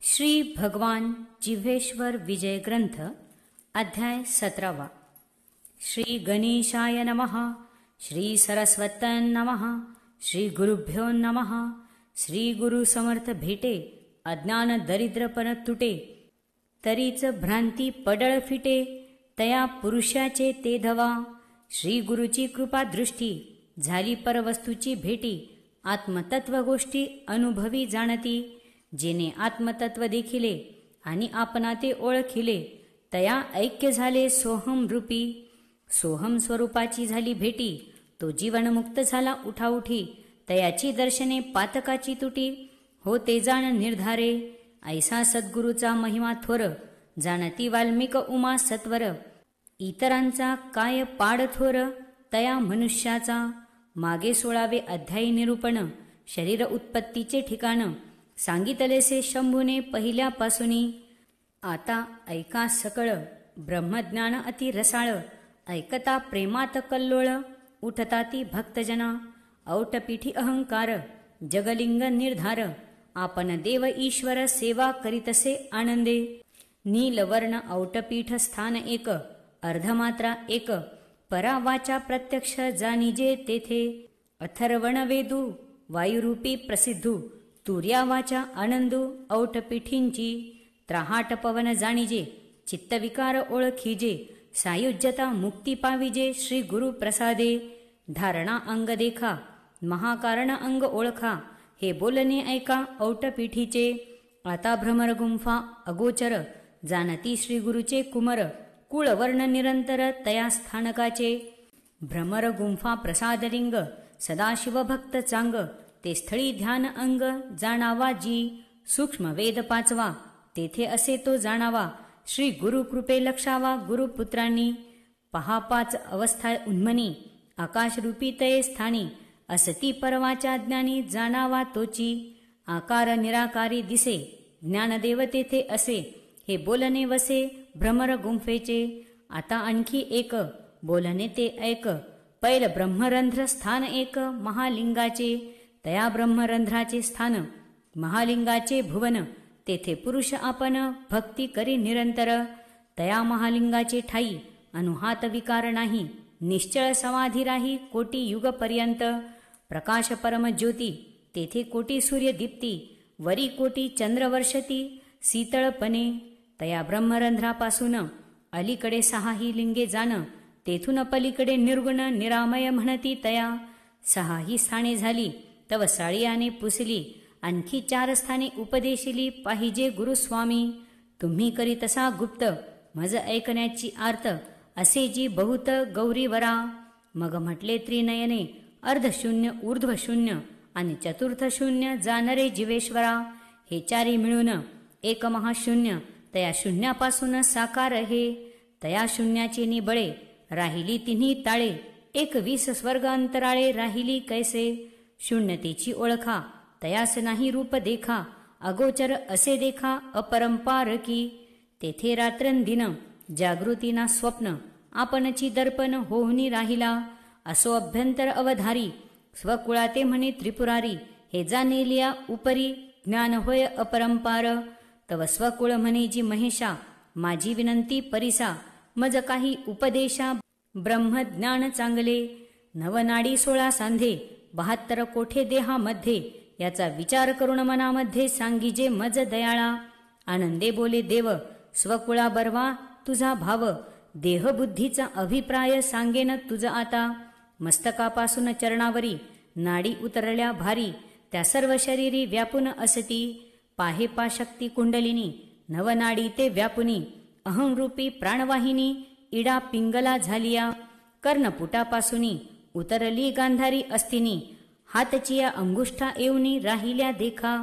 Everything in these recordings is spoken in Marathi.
श्री भगवान जिव्हेश्वर विजय ग्रंथ अध्याय 17। श्री गणेशाय नमः। श्री सरस्वतन नमः। श्री गुरुभ्यो नमः। श्री गुरु समर्थ भेटे, अज्ञान दरिद्रपण तुटे, तरीच भ्रांती पडळ फिटे, तया पुरुषाचे ते धवा। श्री गुरुची कृपा दृष्टी, झाली परवस्तूची भेटी, आत्मतत्व गोष्टी अनुभवी जाणती। जेने आत्मतत्व देखिले आणि आपणा ते ओळखिले, तया ऐक्य झाले सोहम रूपी। सोहम स्वरूपाची झाली भेटी, तो जीवनमुक्त झाला उठाउठी। तयाची दर्शने पातकाची तुटी, हो ते जाण निर्धारे। ऐसा सद्गुरूचा महिमा थोर, जाणती वाल्मिक उमा सत्वर। इतरांचा काय पाड थोर, तया मनुष्याचा। मागे 16वे अध्यायी निरूपण, शरीर उत्पत्तीचे ठिकाण सांगितलेसे शंभूने पहिल्यापासूनी। आता ऐका सकळ, ब्रह्मज्ञान अति रसाळ, ऐकता प्रेमात कल्लोळ, उठता ती भक्तजना। औटपीठी अहंकार, जगलिंग निर्धार, आपण देव ईश्वर सेवा करीतसे आनंदे। नीलवर्ण औटपीठ स्थान एक, अर्धमात्रा एक, परावाचा प्रत्यक्ष जाणीजे तेथे। अथर्वण वेदू, वायुरूपी प्रसिद्धू, तुर्यावाचा आनंदू, औटपीठींची। त्राहाट पवन जाणीजे, चित्तविकार ओळखीजे, सायुज्यता मुक्ती पाविजे श्री गुरु प्रसादे। धारणा अंग देखा, महाकारण अंग ओळखा, हे बोलणे ऐका औटपीठीचे। आता भ्रमर गुंफा अगोचर, जाणती श्री गुरुचे कुमर, कुळवर्ण निरंतर तया स्थानकाचे। भ्रमर गुंफा प्रसादलिंग, सदाशिव भक्त चांग, ते स्थळी ध्यान अंग जाणावा जी। सूक्ष्म वेद 5वा, तेथे असे तो जाणावा, श्री गुरु कृपे लक्षावा गुरुपुत्रांनी। पहा 5 अवस्था उन्मनी, आकाशरूपी तये स्थानी, असती परवाच्या ज्ञानी जाणावा तोची। आकार निराकारी दिसे, ज्ञानदेव तेथे असे, हे बोलणे वसे भ्रमर गुंफेचे। आता आणखी एक, बोलणे ते ऐक, पैल ब्रह्मरंध्र स्थान एक महालिंगाचे। तया ब्रह्मरंध्राचे स्थान, महालिंगाचे भुवन, तेथे पुरुष आपण भक्ती करी निरंतर। तया महालिंगाचे ठाई, अनुहात विकार नाही, निश्चळ समाधी राही कोटी युगपर्यंत। प्रकाश परम ज्योती, तेथे कोटी सूर्य दीप्ती, वरी कोटी चंद्र वर्षती शीतळपणे। तया ब्रह्मरंध्रापासून अलीकडे 6 लिंगे जाण, तेथून पलीकडे निर्गुण निरामय म्हणती तया। 6 स्थाने झाली, तव साळियाने पुसली, आणखी 4 स्थाने उपदेशिली पाहिजे गुरुस्वामी। तुम्ही करी तसा गुप्त, मज ऐकण्याची आर्त, असे जी बहुत गौरीवरा। मग म्हटले त्रिनयने, अर्धशून्य ऊर्ध्वशून्य आणि चतुर्थ शून्य जाणरे जीवेश्वरा। हे 4 मिळून एक महाशून्य, तया शून्यापासून साकार हे। तया शून्याचे निबळे, राहिली तिन्ही ताळे, 21 स्वर्ग अंतराळे राहिली कैसे। शून्यतेची ओळखा, तयास नाही रूप देखा, अगोचर असे देखा अपरंपार की। तेथे रात्रंदिन, जागृतीना स्वप्न, आपणची दर्पण होऊनी राहिला। असो अभ्यंतर अवधारी, स्वकुळाते म्हणे त्रिपुरारी, हे जाणेलिया उपरी ज्ञान होय अपरंपार। तव स्वकुळ म्हणे जी महेशा, माझी विनंती परिसा, मज काही उपदेशा ब्रह्मज्ञान चांगले। नवनाडी 16 सांधे, 72 कोठे देहामध्ये, याचा विचार करून मनामध्ये सांगीजे मज दयाळा। आनंदे बोले देव, स्वकुळा बरवा तुझा भाव, देहबुद्धीचा अभिप्राय सांगेन तुझ आता। मस्तकापासून चरणावरी, नाडी उतरल्या भारी, त्या सर्व शरीरी व्यापून असती। पाहे पा शक्ती कुंडलिनी, नवनाडी ते व्यापुनी, अहंरूपी प्राणवाहिनी, इडा पिंगला झालिया। कर्णपुटापासूनी उतरली गांधारी अस्तिनी, हातचिया अंगुष्ठा येऊनी राहिल्या देखा।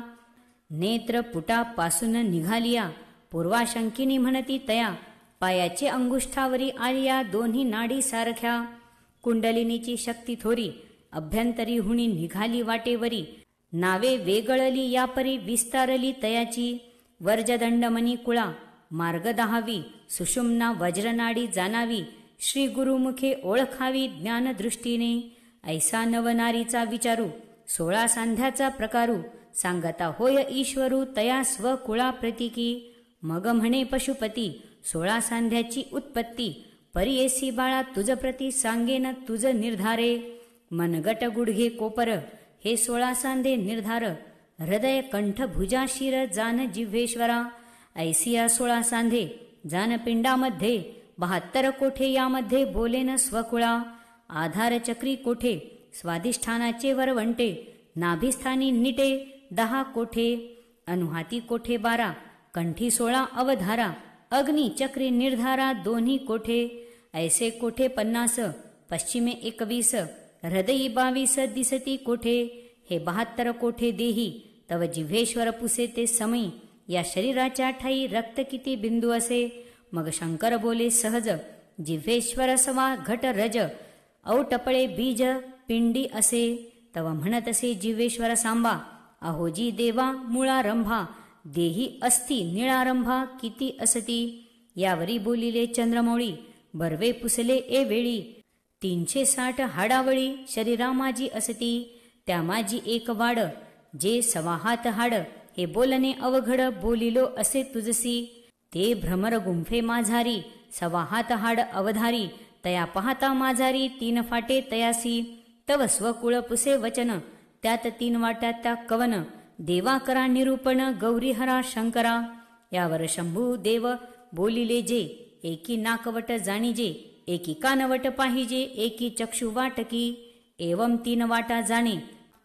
नेत्रपुटापासून निघालिया, पूर्वाशंकिनी म्हणती तया, पायाचे अंगुष्ठावरी आलिया दोन्ही नाडी सारख्या। कुंडलिनीची शक्ती थोरी, अभ्यंतरी हुणी निघाली वाटेवरी, नावे वेगळली यापरी विस्तारली तयाची। वर्जदंडमणी कुळा, मार्ग 10वी, सुषुम्ना वज्रनाडी जाणावी, श्री गुरुमुखे ओळखावी ज्ञानदृष्टीने। ऐसा नवनारीचा विचारू, 16 सांध्याचा प्रकारू, सांगता होय ईश्वरू तया स्वकुळा प्रतिकी. मग म्हणे पशुपती 16 सांध्याची उत्पत्ती. परियेसी बाळा तुझ प्रती सांगेन तुझ निर्धारे. मनगट गुडघे कोपर हे 16 सांधे निर्धार. हृदय कंठ भुजा शिर जान जिव्हेश्वरा. ऐसिया 16 सांधे जान पिंडामध्ये. 72 कोठे यामध्ये बोलेन स्वकुळा. आधार चक्री कोठे स्वाधिष्ठानाचे वरवंटे. नाभिस्थानी निटे 10 कोठे. अनुहाती कोठे 12. कंठी 16 अवधारा. अग्नी चक्री निर्धारा दोन्ही कोठे. ऐसे कोठे 50. पश्चिमे 21. हृदयी 22 दिसती कोठे. हे 72 कोठे देही तव जिव्हेश्वर पुसे ते समयी. या शरीराच्या ठाई रक्त किती बिंदू असे. मग शंकर बोले सहज जिव्हेश्वर सवा घट रज. औटपळे बीज पिंडी असे. तव म्हणत असे जिव्हेश्वर सांबा. अहोजी देवा मुळारंभा. देही अस्ति निळारंभा किती असती. यावरी बोलिले चंद्रमौळी. बर्वे पुसले ए वेळी. 360 हाडावळी शरीरा माझी असती. त्या माझी एक वाड जे 6 हात हाड. हे बोलणे अवघड बोलिलो असे तुझसी. ते भ्रमर गुंफे माझारी 6 हात हाड अवधारी. तया पाहता माझारी 3 फाटे तयासी. तव स्वकुळ पुसे वचन त्यात 3 वाट्यात त्या कवन. देवा करा निरूपण गौरीहरा शंकरा. यावर शंभू देव बोलिले जे. एकी नाकवट जाणीजे एकी कानवट पाहिजे. एकी चक्षु वाटकी एवं 3 वाटा जाणे.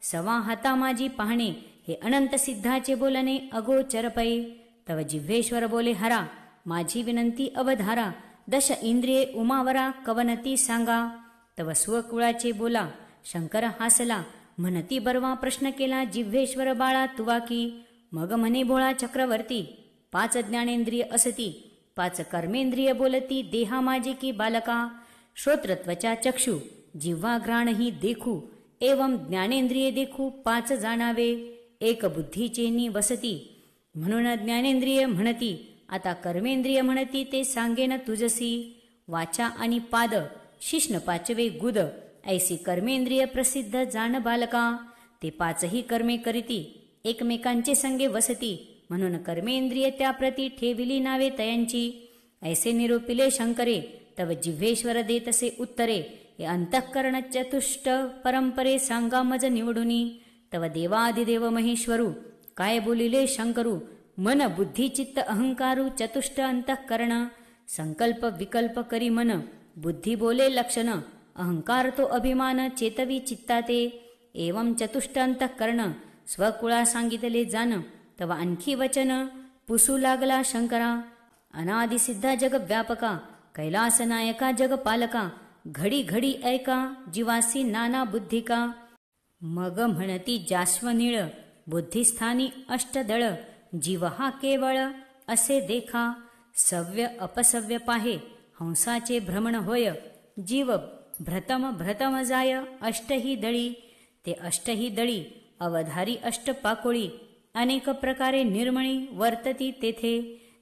6 हाता माझी पाहणे. हे अनंत सिद्धाचे बोलणे अगोचर पै. तव जिव्हेश्वर बोले हरा माझी विनंती अवधारा. 10 इंद्रिये उमावरा कवनती सांगा. तव स्वकुळाचे बोला शंकर हासला. म्हणती बरवा प्रश्न केला जिव्हेश्वर बाळा तुवा की. मग म्हणे भोळा चक्रवर्ती 5 ज्ञानेंद्रिय असती. 5 कर्मेंद्रिय बोलती देहा माझे की बालका. श्रोत्र त्वचा चक्षु जिव्हा घ्राण ही देखू. एवं ज्ञानेंद्रिय देखू 5 जाणावे. एक बुद्धीचे नी वसती. म्हणून ज्ञानेंद्रिय म्हणती. आता कर्मेंद्रिय म्हणती ते सांगेन तुझसी. वाचा आणि पाद शिष्ण 5वे गुद. ऐसी कर्मेंद्रिय प्रसिद्ध जाण बालका. ते 5ही कर्मे करीती एकमेकांचे संगे वसती. म्हणून कर्मेंद्रिय त्या प्रती ठेविली नावे तयांची. ऐसे निरूपिले शंकरे. तव जिव्हेश्वर देतसे उत्तरे. हे अंतःकरण चतुष्ट परंपरे सांगा मज निवडुनी. तव देवादिदेव महेश्वरू काय बोलिले शंकरू. मन बुद्धी चित्त अहंकारू चतुष्ट अंतःकरण. संकल्प विकल्प करी मन. बुद्धी बोले लक्षण. अहंकार तो अभिमान चेतवी चित्ताते. एवं चतुष्ट अंतःकरण स्वकुळा सांगितले जान. तव आणखी वचन पुसू लागला शंकरा. अनादिसिद्धा जग व्यापका. कैलास नायका जग पालका. घडी घडी ऐका जीवासी नाना बुद्धिका. मग म्हणती जास्वनीळ बुद्धिस्थानी अष्टदळ. जीव हा केवळ असे देखा. सव्य अपसव्य पाहे हंसाचे भ्रमण होय. जीव भ्रतम भ्रतम जाय अष्टही दळी. ते अष्टही दळी अवधारी अष्टपाकोळी. अनेक प्रकारे निर्मळी वर्तती तेथे.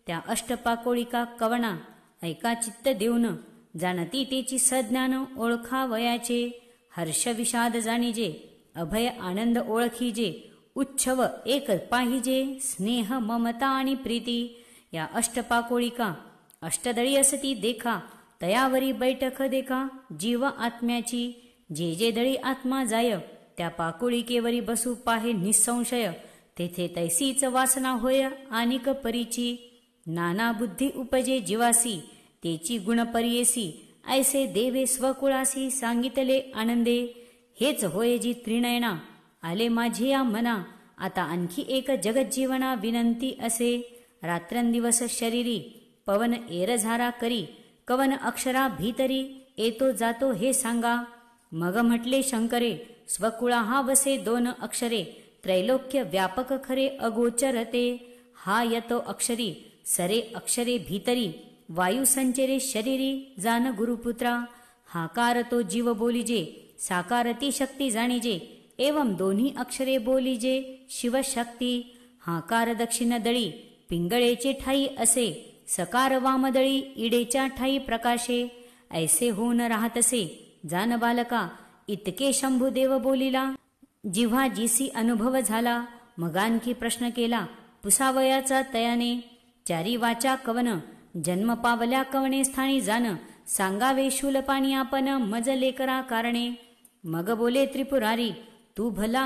त्या अष्टपाकोळिका कवना ऐका चित्त देऊन. जाणती तेची सज्ञान ओळखा वयाचे. हर्ष विषाद जाणीजे अभय आनंद ओळखीजे. उच्छव एक पाहिजे स्नेह ममता आणि प्रीती. या अष्टपाकोळिका अष्टदळी असती देखा. तयावरी बैठक देखा जीव आत्म्याची. जे जे दळी आत्मा जाय त्या पाकोळिकेवरी बसू पाहे निसंशय. तेथे तैसीच वासना होय आनिक परीची. नाना बुद्धी उपजे जीवासी तेची गुण परियेसी. ऐसे देवे स्वकुळासी सांगितले आनंदे. हेच होय जी त्रिनयना आले माझे या मना. आता आणखी एक जगज्जीवना विनंती असे. रात्रंदिवस शरीरी पवन एरझारा करी. कवन अक्षरा भीतरी येतो जातो हे सांगा. मग म्हटले शंकरे स्वकुळा हा वसे 2 अक्षरे. त्रैलोक्य व्यापक खरे अगोचर ते. हा यतो अक्षरी सरे अक्षरे भीतरी. वायू संचरे शरीरी जान गुरुपुत्रा. हाकार तो जीव बोलिजे साकारती शक्ती जाणीजे. एवं दोन्ही अक्षरे बोलिजे शिवशक्ती. हाकार दक्षिण दळी पिंगळेचे ठाई असे. सकार वामदळी इडेच्या ठाई प्रकाशे. ऐसे होऊन राहतसे जान बालका. इतके शंभुदेव बोलिला जिव्हा जीसी अनुभव झाला. मग आणखी प्रश्न केला पुसावयाचा तयाने. चारी वाचा कवन जन्म पावल्या कवणे स्थानी जाण. सांगावे शूलपाणी आपण मज लेकरा कारणे. मग बोले त्रिपुरारी तू भला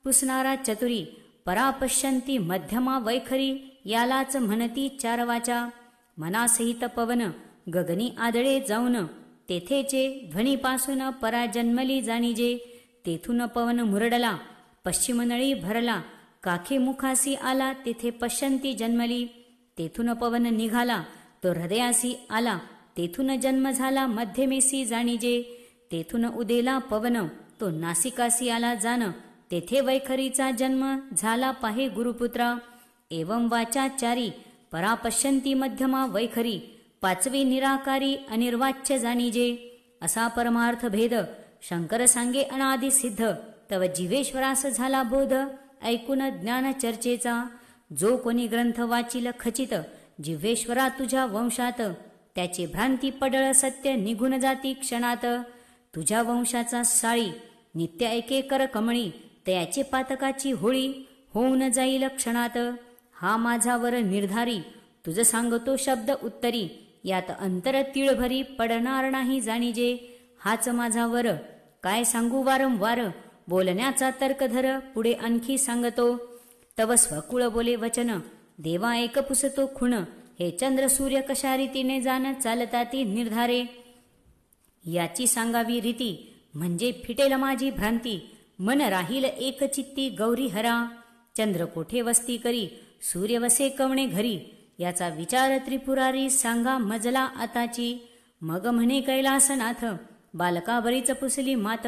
पुसणारा चतुरी. परापश्यंती मध्यमा वैखरी यालाच म्हणती चार वाचा. मनासहित पवन गगनी आदळे जाऊन तेथेचे ध्वनीपासून पराजन्मली जाणीजे. तेथून पवन मुरडला पश्चिम नळी भरला. काखे मुखासी आला तेथे पश्यंती जन्मली. तेथून पवन निघाला तो हृदयासी आला. तेथून जन्म झाला मध्यमेसी जाणीजे. तेथून उदेला पवन तो नासिकासी आला जाण. तेथे वैखरीचा जन्म झाला पाहे गुरुपुत्रा. एवं वाचा चारी परापश्यंती मध्यमा वैखरी. पाचवी निराकारी अनिर्वाच्य जाणीजे. असा परमार्थ भेद शंकर सांगे अनादि सिद्ध. तव जीवेश्वरास झाला बोध ऐकून ज्ञान चर्चेचा. जो कोणी ग्रंथ वाचिल खचित जिव्हेश्वरा तुझ्या वंशात. त्याची भ्रांती पडळ सत्य निघून जाती क्षणात. तुझ्या वंशाचा साळी नित्य ऐके कर कमळी. तयाचे पातकाची होळी होऊन जाईल क्षणात. हा माझा वर निर्धारी तुझ सांगतो शब्द उत्तरी. यात अंतर तिळभरी पडणार नाही जाणीजे. हाच माझा वर काय सांगू वारंवार. बोलण्याचा तर्क धर पुढे आणखी सांगतो. तव स्वकुळ बोले वचन देवा एक पुसतो खुण. हे चंद्र सूर्य कशा रीतीने जाण चालताती निर्धारे. याची सांगावी रीती म्हणजे फिटेल माझी भ्रांती. मन राहील एक चित्ती गौरी हरा. चंद्र कोठे वस्ती करी सूर्य वसे कवणे घरी. याचा विचार त्रिपुरारी सांगा मजला आताची. मग म्हणे कैलासनाथ बालका बरीच पुसली मात.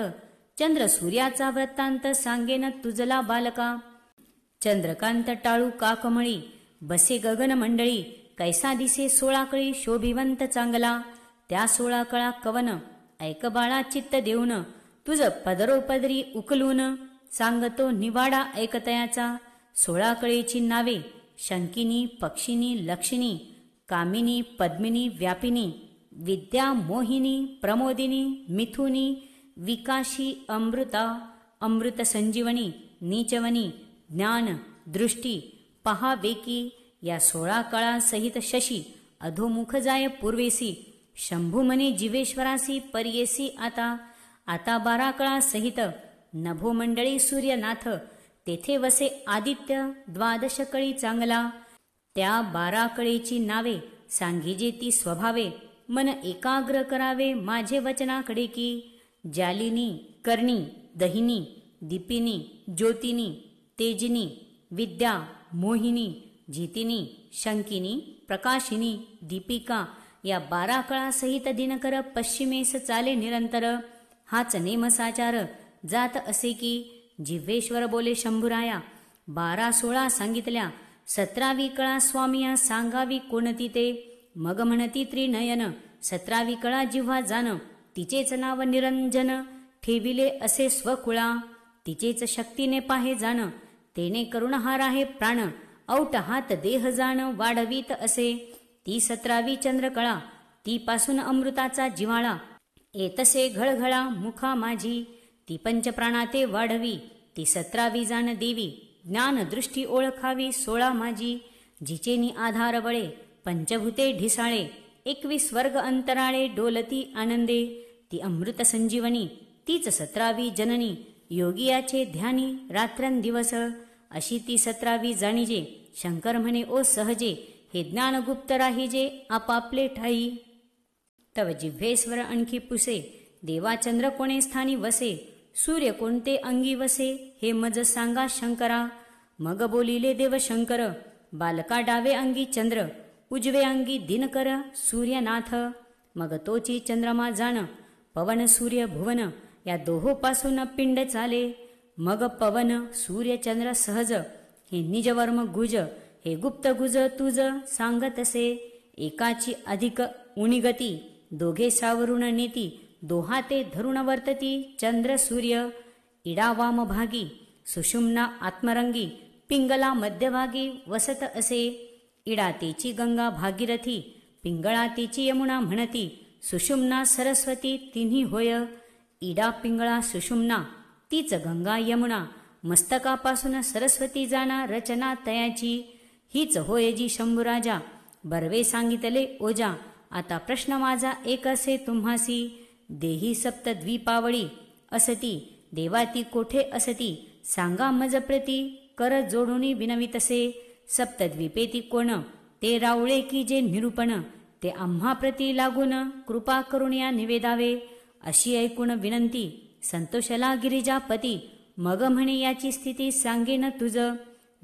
चंद्र सूर्याचा वृत्तांत सांगेन तुझला बालका. चंद्रकांत टाळू काकमळी बसे गगन मंडळी. कैसा दिसे सोळाकळी शोभिवंत चांगला. त्या सोळाकळा कवन ऐक बाळा चित्त देऊन. तुझ पदरोपदरी उकलून सांगतो निवाडा ऐकतयाचा. सोळाकळीची नावे शंकिनी पक्षिनी लक्षिणी. कामिनी पद्मिनी व्यापिनी. विद्या मोहिनी प्रमोदिनी मिथुनी. विकाशी अमृता अमृत संजीवनी. नीचवनी ज्ञान दृष्टी पहावेकी. या 16 कळांसहित शशी अधोमुख जाय पूर्वेसी. शंभू म्हणे जीवेश्वरासी पर्येसी आता. आता 12 कळांसहित नभोमंडळी सूर्यनाथ. तेथे वसे आदित्य 12 कळी चांगला. त्या 12 कळीची नावे सांगिजे ती स्वभावे. मन एकाग्र करावे माझे वचनाकडे की. जालिनी कर्णी दहिनी दीपिनी ज्योतिनी तेजिनी विद्या मोहिनी जितिनी शंकिनी प्रकाशिनी दीपिका. या 12 कळासहित दिनकर पश्चिमेस चाले निरंतर. हाच नेमसाचार जात असे की. जिव्हेश्वर बोले शंभुराया 12-16 सांगितल्या. 17वी कळा स्वामिया सांगावी कोणती ते. मग म्हणती त्रिनयन 17वी कळा जिव्हा जाण. तिचेच नाव निरंजन ठेविले असे स्वकुळा. तिचेच शक्तीने पाहे जाण. तेने करुण हा राहे प्राण. औट हात देह जाण वाढवीत असे. ती 17वी चंद्रकळा ती पासून अमृताचा जिव्हाळा. येतसे घळघळा मुखा माझी. ती पंचप्राणाते वाढवी. ती 17वी जाण देवी. ज्ञान दृष्टी ओळखावी 16 माझी. जिचेनी आधार बळे पंचभूते ढिसाळे. 21 वर्ग अंतराळे डोलती आनंदे. ती अमृत संजीवनी तीच 17वी जननी. योगियाचे ध्यानी रात्रंदिवस. अशी ती 17वी जाणीजे. शंकर म्हणे ओ सहजे. हे ज्ञान गुप्त राहिजे आपापले ठाई. तव जिव्हेश्वर आणखी पुसे. देवा चंद्र कोणे स्थानी वसे. सूर्य कोणते अंगी वसे हे मज सांगा शंकरा. मग बोलिले देव शंकर बालका डावे अंगी चंद्र. उजवे अंगी दिनकर सूर्यनाथ. मग तोची चंद्रमा जाण. पवन सूर्य भुवन या दोहोपासून पिंड चाले. मग पवन सूर्य चंद्र सहज. हे निजवर्म गुज हे गुप्त गुज तुझ सांगतसे. एकाची अधिक उणिगती दोघे सावरून नेती. दोहाते धरुण वर्तती चंद्र सूर्य. इडा वाम भागी सुषुम्ना आत्मरंगी. पिंगला मध्यभागी वसत असे. इडा तेची गंगा भागीरथी. पिंगळा तेची यमुना म्हणती. सुषुम्ना सरस्वती तिन्ही होय. इडा पिंगळा सुषुम्ना तीच गंगा यमुना. मस्तकापासून सरस्वती जाणा रचना तयाची, हीच होय जी शंभूराजा बर्वे सांगितले ओजा. आता प्रश्न माझा एक असे तुम्हासी, देही सप्तद्वीपावळी असती, देवाती कोठे असती, सांगा मज प्रती, कर जोडुनी विनवितसे. सप्तद्वीपेती कोण, ते रावळे की जे निरूपण, ते आम्हा प्रती लागून कृपा करून या निवेदावे. अशी ऐकून विनंती संतोषला गिरिजापती, मग म्हणे याची स्थिती सांगेन तुझ.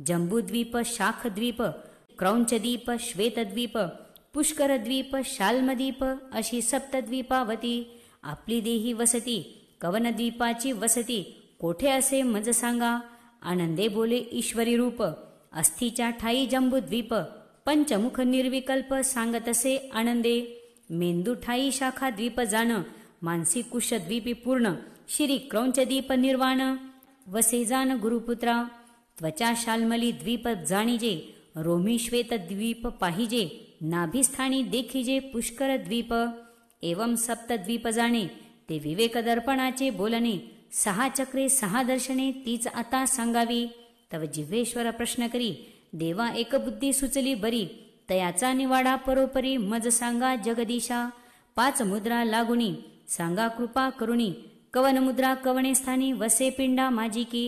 जंबूद्वीप, शाखद्वीप, क्रौंचद्वीप, श्वेतद्वीप, पुष्करद्वीप, शाल्मद्वीप अशी सप्तद्वीपावती आपली देही वसती. कवनद्वीपाची वसती कोठे असे मज सांगा. आनंदे बोले ईश्वरी रूप, अस्थीच्या ठाई जंबूद्वीप, पंचमुख निर्विकल्प सांगतसे आनंदे. मेंदू ठाई शाखाद्वीप जाण, मानसी कुशद्वीपी पूर्ण, श्री क्रौंचद्वीप निर्वाण वसे जाण गुरुपुत्रा. त्वचा शाल्मली द्वीप जाणीजे, रोमी श्वेत द्वीप पाहिजे, नाभिस्थानी देखीजे पुष्कर द्वीप. एवं सप्तद्वीप जाणे, ते विवेक दर्पणाचे बोलणे, सहा चक्रे सहा दर्शने तीच आता सांगावी. तव जिव्हेश्वर प्रश्न करी, देवा एक बुद्धी सुचली बरी, तयाचा निवाडा परोपरी मज सांगा जगदीशा. पाच मुद्रा लागुनी सांगा कृपा करुणी, कवन मुद्रा कवणे स्थानी वसे पिंडा माझी की.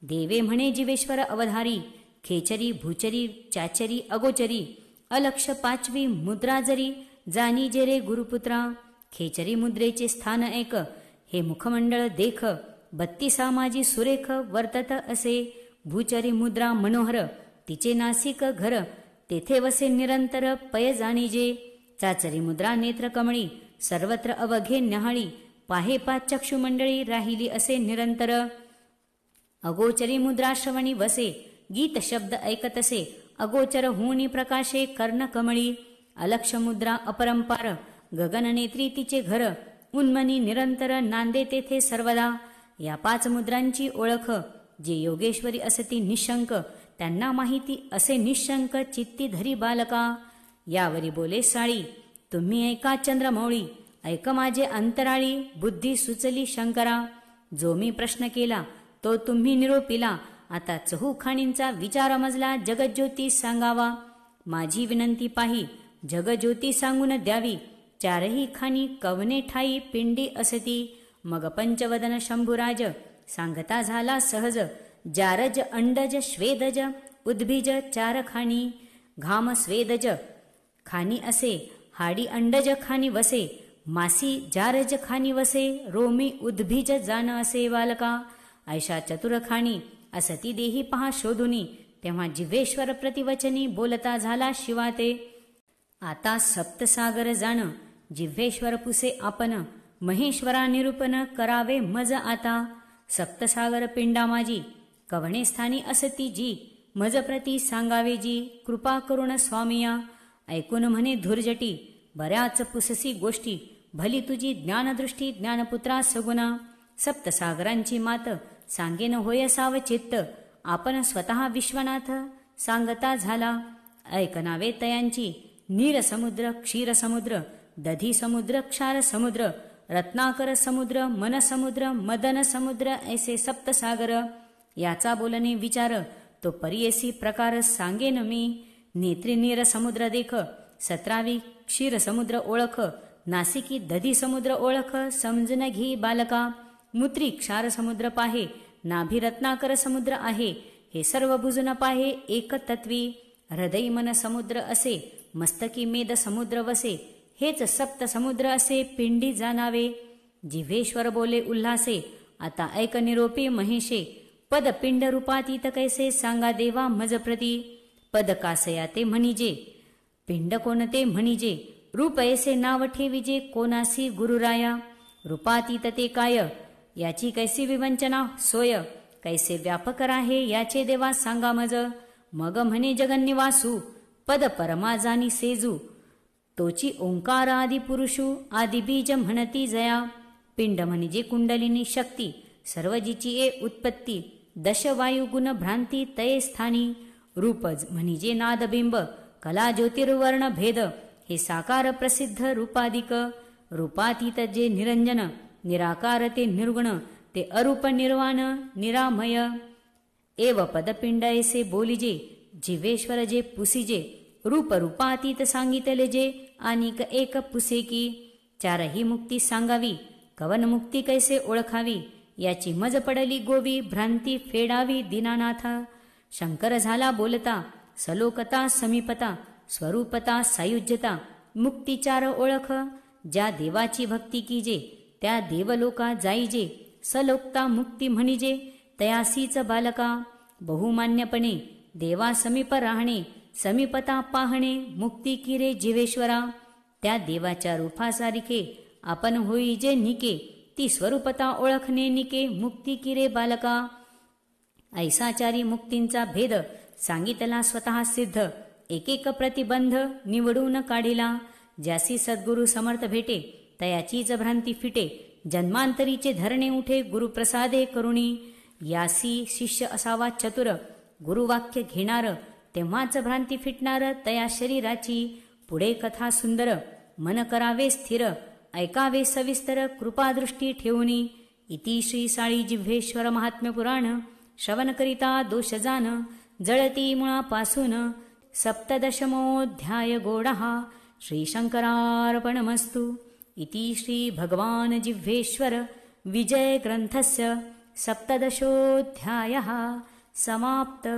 देवे म्हणे जिवेश्वर अवधारी, खेचरी भूचरी चाचरी अगोचरी, अलक्ष पाचवी मुद्रा जरी जाणी जे रे गुरुपुत्रा. खेचरी मुद्रेचे स्थान एक, हे मुखमंडळ देख, 32 माझी सुरेख वर्तत असे. भूचरी मुद्रा मनोहर, तिचे नासिक घर, तेथे वसे निरंतर पय जाणीजे. चाचरी मुद्रा नेत्र कमळी, सर्वत्र अवघे न्याहाळी, पाहे पाच चक्षुमंडळी राहिली असे निरंतर. अगोचरी मुद्रा श्रवणी वसे, गीत शब्द ऐकतसे, अगोचर होनी प्रकाशे कर्ण कमळी. अलक्ष मुद्रा अपरंपार, गगननेत्री तिचे घर, उन्मनी निरंतर नांदे तेथे सर्वदा. या पाच मुद्रांची ओळख, जे योगेश्वरी असती निशंक, त्यांना माहिती असे निशंक चित्ती धरी बालका. यावरी बोले साळी, तुम्ही ऐका चंद्रमौळी, ऐक माझे अंतराळी, बुद्धी सुचली शंकरा. जो मी प्रश्न केला तो तुम्ही निरोपिला, आता चहूखाणींचा विचार मजला जगज्योती सांगावा. माझी विनंती पाही जगज्योती सांगून द्यावी, चारही खाणी कवने ठाई पिंडी असती. मग पंचवदन शंभुराज सांगता झाला सहज, जारज अंडज श्वेदज उद्भिज चार खाणी. घाम स्वेदज खाणी असे, हाडी अंडज खाणी वसे, मासी जारज खाणी वसे, रोमी उद्भिज जाण असे बालका. ऐशा चतुर खाणी असती देही पहा शोधुनी, तेव्हा जिव्हेश्वर प्रतिवचनी बोलता झाला शिवाते. आता सप्तसागर जाण, जिव्हेश्वर पुसे आपण, महेश्वरा निरूपण करावे मज आता. सप्तसागर पिंडा माझी, कवणे स्थानी असती जी, मज प्रती सांगावे जी, कृपा करुण स्वामिया. ऐकून म्हणे धुर्जटी, बऱ्याच पुससी गोष्टी, भली तुझी ज्ञानदृष्टी ज्ञानपुत्रा सगुणा. सप्तसागरांची मात सांगेन होय सावचित्त, आपण स्वतः विश्वनाथ सांगता झाला. ऐकनावे तयांची, नीर समुद्र क्षीर समुद्र, दधी समुद्र क्षार समुद्र, रत्नाकर समुद्र मन समुद्र, मदन समुद्र ऐसे सप्तसागर. याचा बोलणे विचार, तो परियसी प्रकार सांगेन मी. नेत्री नीर समुद्र देख, 17वी क्षीर समुद्र ओळख, नासिकी दधी समुद्र ओळख समजून घे बालका. मूत्री क्षार समुद्र पाहे, नाभी रत्नाकर समुद्र आहे, हे सर्व बुजून पाहे एक तत्वी. हृदय मन समुद्र असे, मस्तकी मेद समुद्र वसे, हेच सप्त समुद्र असे पिंडी जाणावे. जिव्हेश्वर बोले उल्हासे, आता ऐक निरोपी महेशे, पद पिंड रूपातीत कैसे सांगा देवा मज प्रती. पद कासया ते म्हणिजे, पिंड कोणते म्हणिजे, रूप ऐसे नाव ठेविजे कोणासी गुरुराया. रूपातीत ते काय, याची कैसी विवंचना सोय, कैसे व्यापक राहे याचे देवा सांगा मज. मग म्हणे जगन्निवासू, पद परमा जानी सेजू, तोची ओंकार आदि पुरुषू, आदि बीज म्हणती जया. पिंड म्हणजे कुंडलिनी शक्ती, सर्व जिची ए उत्पत्ती, दश वायू गुण भ्रांती तये स्थानी. रूप म्हणजे नादबिंब, कला ज्योतिर्वर्ण भेद, हे साकार प्रसिद्ध रूपाधिक. रूपातीत जे निरंजन, निराकार ते निर्गुण, ते अरूप निर्वाण निरामय. एव पदपिंड ऐसे बोलिजे, जिवेश्वर जे पुसिजे, रूप रूपातीत सांगितले जे, अनिक एक पुसे की. चारही मुक्ती सांगावी, कवन मुक्ती कैसे ओळखावी, याची मज पडली गोवी, भ्रांती फेडावी दीनानाथ. शंकर झाला बोलता, सलोकता समीपता, स्वरूपता सायुज्यता, मुक्ती चार ओळख. ज्या देवाची भक्ती कीजे, त्या देवलोका जाईजे, सलोकता मुक्ती म्हणिजे, तयासीच बालका. बहुमान्यपणे देवा समीप राहणे, समीपता पाहणे, मुक्ती किरे जीवेश्वरा. त्या देवाच्या रूपासारिखे आपण होई जे निके, ती स्वरूपता ओळखणे निके, मुक्ती किरे बालका. ऐसाचारी मुक्तींचा भेद सांगितला स्वतः सिद्ध, एकेक प्रतिबंध निवडून काढिला. ज्यासी सद्गुरु समर्थ भेटे, तयाचीच भ्रांती फिटे, जन्मांतरीचे धरणे उठे गुरुप्रसादे करुणी. यासी शिष्य असावा चतुर, गुरुवाक्य घेणार, तेव्हाच भ्रांती फिटणार तया शरीराची. पुढे कथा सुंदर, मन करावे स्थिर, ऐकावे सविस्तर कृपादृष्टी ठेवणी. इति श्री साळी जिव्हेश्वर महात्म्य पुराण. श्रवण करिता दोष जान, जळती मुळापासून. सप्तदशमोऽध्याय गोडः. श्रीशंकरार्पणमस्तु. इति श्री भगवान जिव्हेश्वर विजय ग्रंथस्य सप्तदशोऽध्यायः समाप्त.